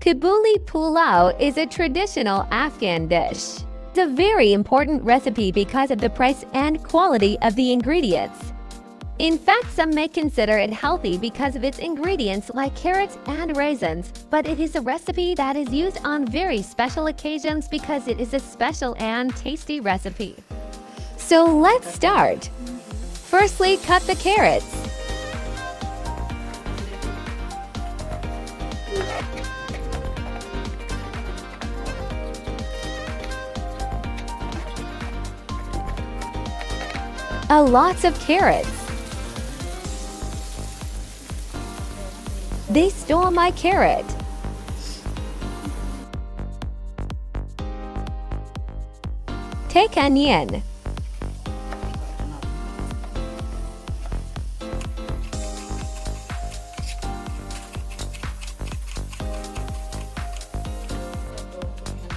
Kabuli pulao is a traditional Afghan dish. It's a very important recipe because of the price and quality of the ingredients. In fact, some may consider it healthy because of its ingredients like carrots and raisins, but it is a recipe that is used on very special occasions because it is a special and tasty recipe. So let's start. Firstly, cut the carrots. Lots of carrots. They stole my carrot. Take onion.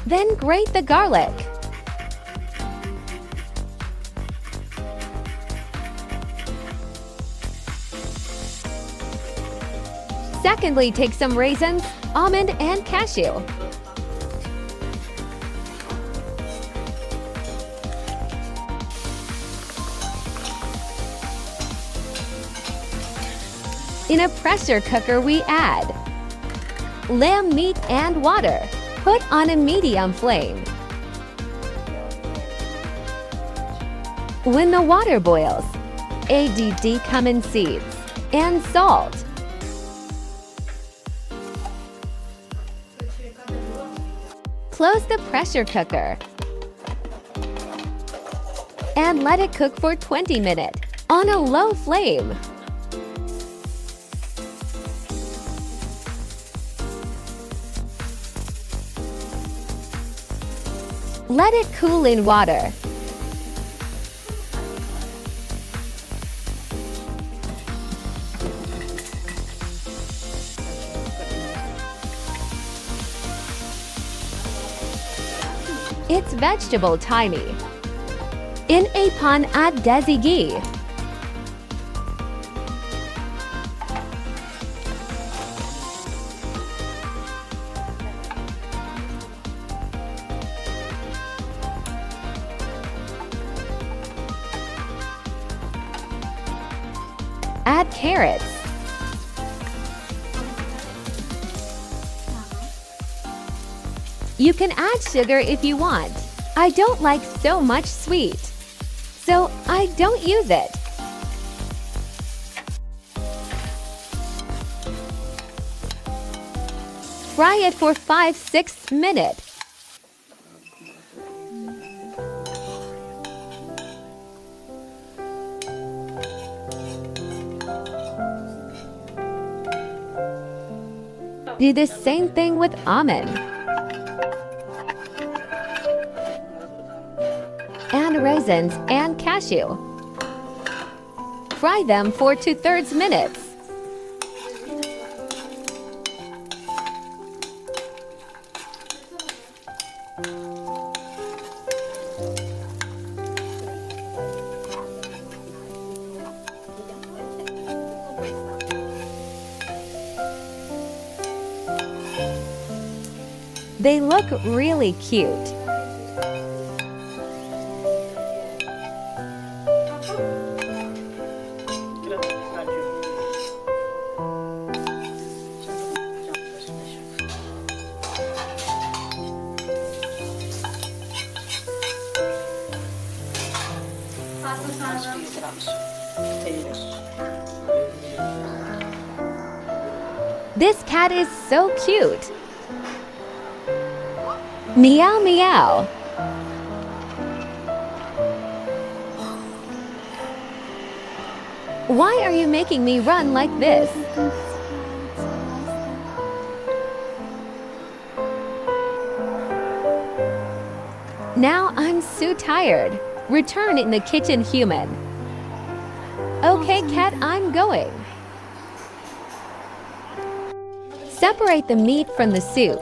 Then grate the garlic. Secondly, take some raisins, almond, and cashew. In a pressure cooker, we add lamb meat and water. Put on a medium flame. When the water boils, add cumin seeds and salt. Close the pressure cooker and let it cook for 20 minutes on a low flame. Let it cool in water. It's vegetable timey. In a pan, add desi ghee. Add carrots. You can add sugar if you want. I don't like so much sweet, so I don't use it. Fry it for 5-6 minutes. Do the same thing with almond and raisins and cashew. Fry them for 2/3 minutes. They look really cute. This cat is so cute. Meow meow. Why are you making me run like this? Now I'm so tired. Return in the kitchen, human. Okay, cat, I'm going. Separate the meat from the soup.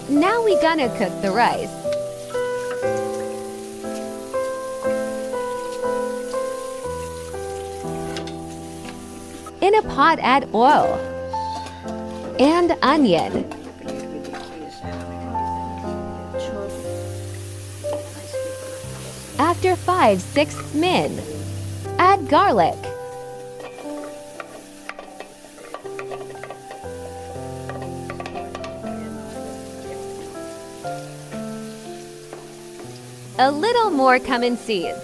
Now we gonna cook the rice. In a pot, add oil and onion. After 5-6 minutes, add garlic. A little more cumin seeds.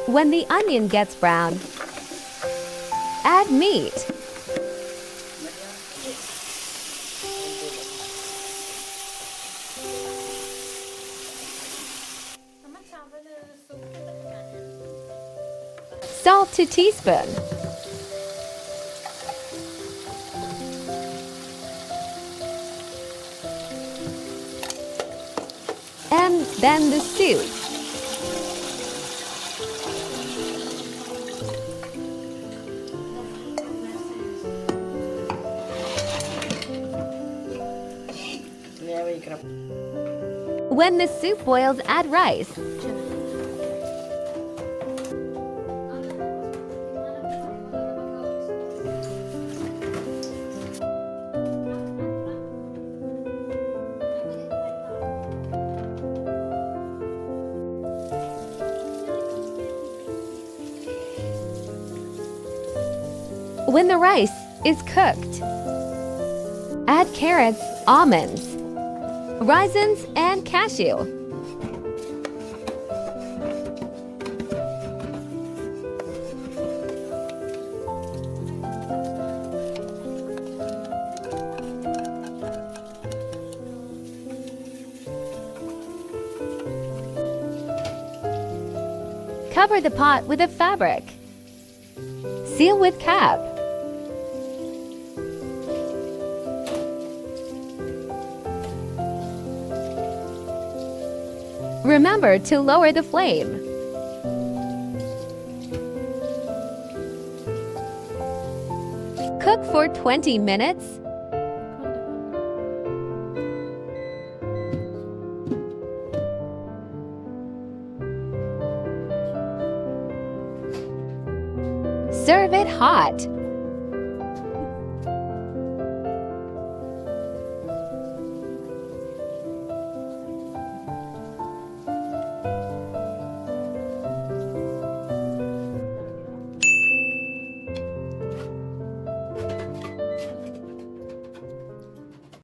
When the onion gets brown, add meat. Salt to teaspoon. And then the soup. When the soup boils, add rice. When the rice is cooked, add carrots, almonds, raisins, and cashew. Cover the pot with a fabric. Seal with cap. Remember to lower the flame. Cook for 20 minutes. Serve it hot.